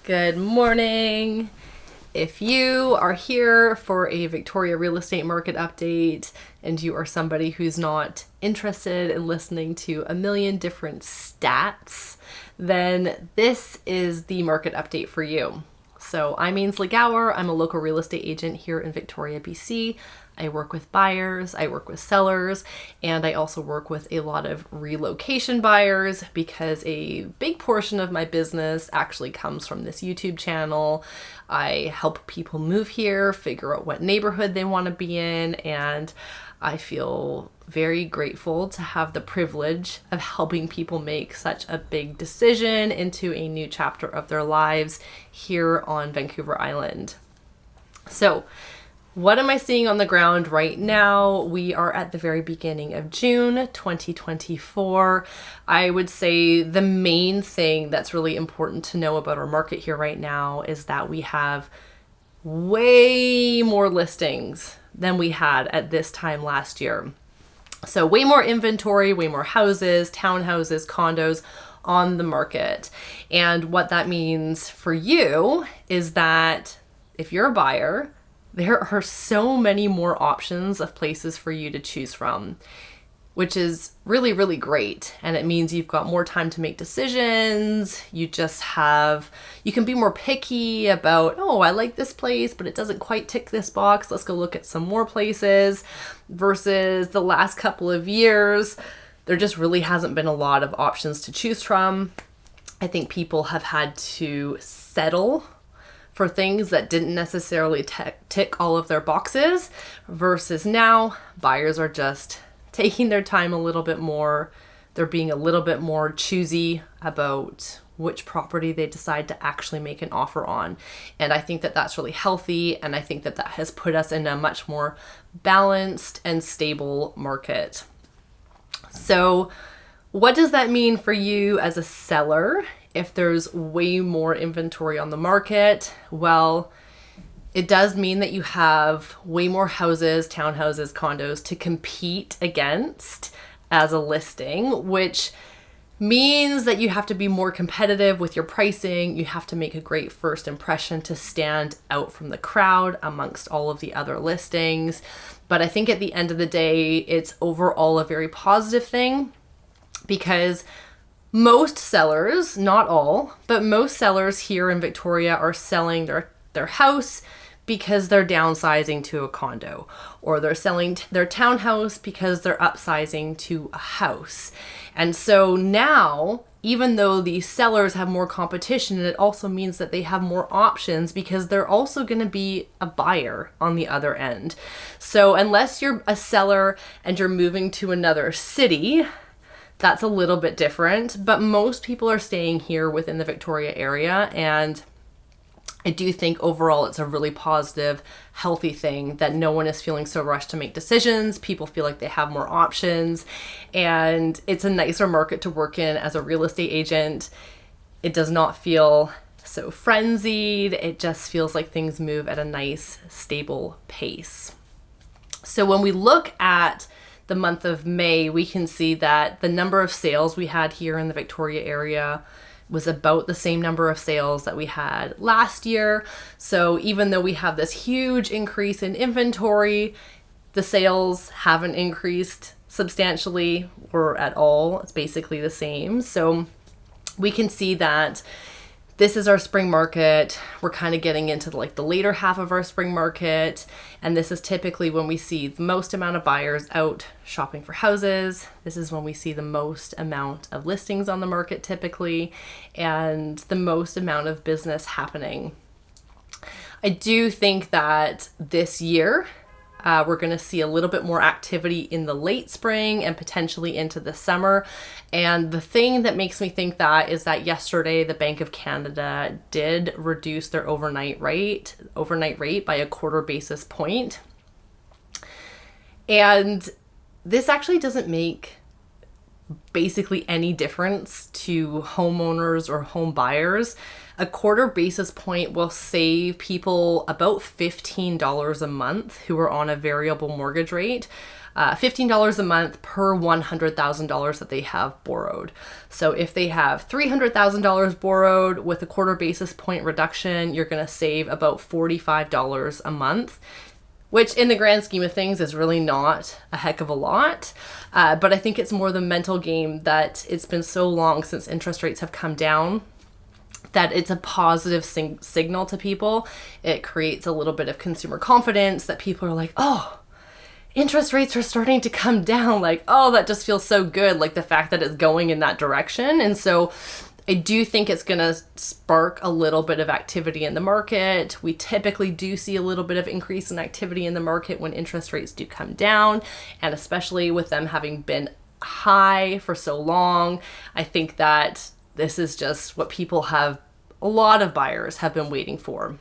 Good morning. If you are here for a Victoria real estate market update and you are somebody who's not interested in listening to a million different stats, then this is the market update for you. So I'm Ainsley Gower. I'm a local real estate agent here in Victoria, BC. I work with buyers, I work with sellers, and I also work with a lot of relocation buyers because a big portion of my business actually comes from this YouTube channel. I help people move here, figure out what neighborhood they want to be in, and I feel very grateful to have the privilege of helping people make such a big decision into a new chapter of their lives here on Vancouver Island. So, what am I seeing on the ground right now? We are at the very beginning of June 2024. I would say the main thing that's really important to know about our market here right now is that we have way more listings than we had at this time last year. So way more inventory, way more houses, townhouses, condos on the market. And what that means for you is that if you're a buyer, there are so many more options of places for you to choose from, which is really, really great. And it means you've got more time to make decisions. You can be more picky about, oh, I like this place, but it doesn't quite tick this box. Let's go look at some more places. Versus the last couple of years, there just really hasn't been a lot of options to choose from. I think people have had to settle for things that didn't necessarily tick all of their boxes, versus now buyers are just taking their time a little bit more. They're being a little bit more choosy about which property they decide to actually make an offer on. And I think that that's really healthy, and I think that that has put us in a much more balanced and stable market. So what does that mean for you as a seller? If there's way more inventory on the market, well, it does mean that you have way more houses, townhouses, condos to compete against as a listing, which means that you have to be more competitive with your pricing. You have to make a great first impression to stand out from the crowd amongst all of the other listings. But I think at the end of the day, it's overall a very positive thing, because most sellers, not all, but most sellers here in Victoria are selling their house because they're downsizing to a condo, or they're selling their townhouse because they're upsizing to a house. And so now, even though these sellers have more competition, it also means that they have more options because they're also going to be a buyer on the other end. So unless you're a seller and you're moving to another city, that's a little bit different, but most people are staying here within the Victoria area, and I do think overall it's a really positive, healthy thing that no one is feeling so rushed to make decisions. People feel like they have more options, and it's a nicer market to work in as a real estate agent. It does not feel so frenzied. It just feels like things move at a nice, stable pace. So when we look at the month of May, we can see that the number of sales we had here in the Victoria area was about the same number of sales that we had last year. So even though we have this huge increase in inventory, the sales haven't increased substantially or at all. It's basically the same. So we can see that this is our spring market. We're kind of getting into the later half of our spring market. And this is typically when we see the most amount of buyers out shopping for houses. This is when we see the most amount of listings on the market typically, and the most amount of business happening. I do think that this year, we're going to see a little bit more activity in the late spring and potentially into the summer. And the thing that makes me think that is that yesterday the Bank of Canada did reduce their overnight rate by a quarter basis point. And this actually doesn't make basically any difference to homeowners or home buyers. A quarter basis point will save people about $15 a month who are on a variable mortgage rate. $15 a month per $100,000 that they have borrowed. So if they have $300,000 borrowed with a quarter basis point reduction, you're going to save about $45 a month, which in the grand scheme of things is really not a heck of a lot. But I think it's more the mental game that it's been so long since interest rates have come down that it's a positive signal to people. It creates a little bit of consumer confidence that people are like, oh, interest rates are starting to come down. Like, oh, that just feels so good. Like the fact that it's going in that direction. And so I do think it's going to spark a little bit of activity in the market. We typically do see a little bit of increase in activity in the market when interest rates do come down, and especially with them having been high for so long. I think that this is just what a lot of buyers have been waiting for.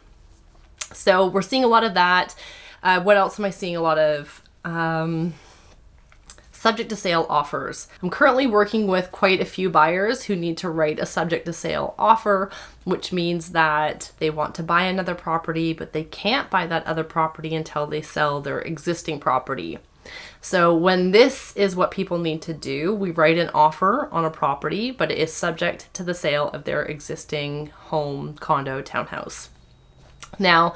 So we're seeing a lot of that. What else am I seeing a lot of? Subject to sale offers. I'm currently working with quite a few buyers who need to write a subject to sale offer, which means that they want to buy another property, but they can't buy that other property until they sell their existing property. So when this is what people need to do, we write an offer on a property, but it is subject to the sale of their existing home, condo, townhouse. Now,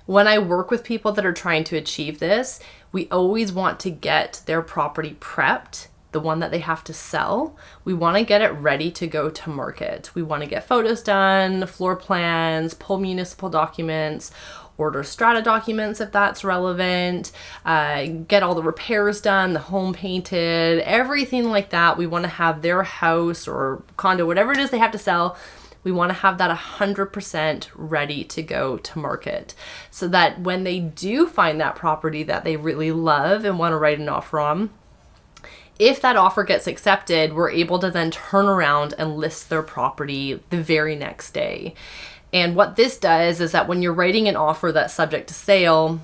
when I work with people that are trying to achieve this, we always want to get their property prepped, the one that they have to sell. We want to get it ready to go to market. We want to get photos done, floor plans, pull municipal documents, order strata documents if that's relevant, get all the repairs done, the home painted, everything like that. We want to have their house or condo, whatever it is they have to sell, we want to have that 100% ready to go to market, so that when they do find that property that they really love and want to write an offer on, if that offer gets accepted, we're able to then turn around and list their property the very next day. And what this does is that when you're writing an offer that's subject to sale,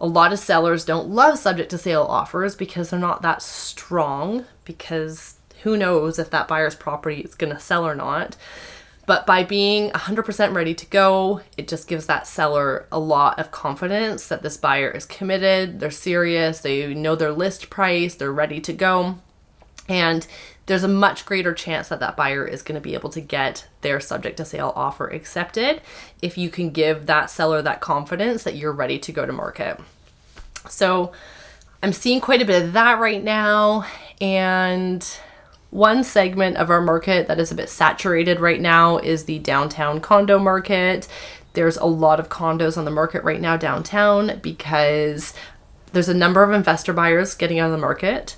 a lot of sellers don't love subject to sale offers because they're not that strong, because who knows if that buyer's property is going to sell or not. But by being 100% ready to go, it just gives that seller a lot of confidence that this buyer is committed, they're serious, they know their list price, they're ready to go. And there's a much greater chance that that buyer is going to be able to get their subject to sale offer accepted if you can give that seller that confidence that you're ready to go to market. So I'm seeing quite a bit of that right now. And one segment of our market that is a bit saturated right now is the downtown condo market. There's a lot of condos on the market right now downtown because there's a number of investor buyers getting out of the market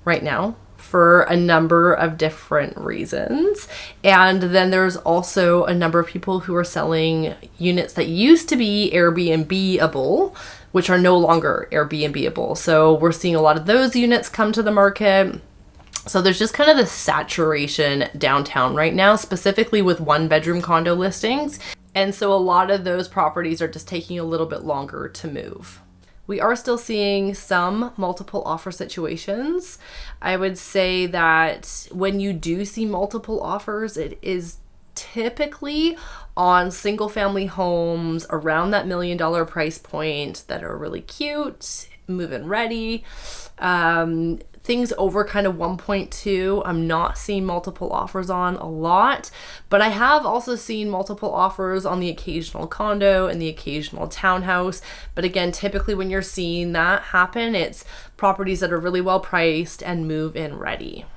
right now for a number of different reasons. And then there's also a number of people who are selling units that used to be Airbnb-able, which are no longer Airbnb-able. So we're seeing a lot of those units come to the market. So there's just kind of this saturation downtown right now, specifically with one-bedroom condo listings. And so a lot of those properties are just taking a little bit longer to move. We are still seeing some multiple offer situations. I would say that when you do see multiple offers, it is typically on single family homes around that $1 million price point that are really cute, move-in ready. Things over kind of 1.2, I'm not seeing multiple offers on a lot, but I have also seen multiple offers on the occasional condo and the occasional townhouse. But again, typically when you're seeing that happen, it's properties that are really well priced and move-in ready.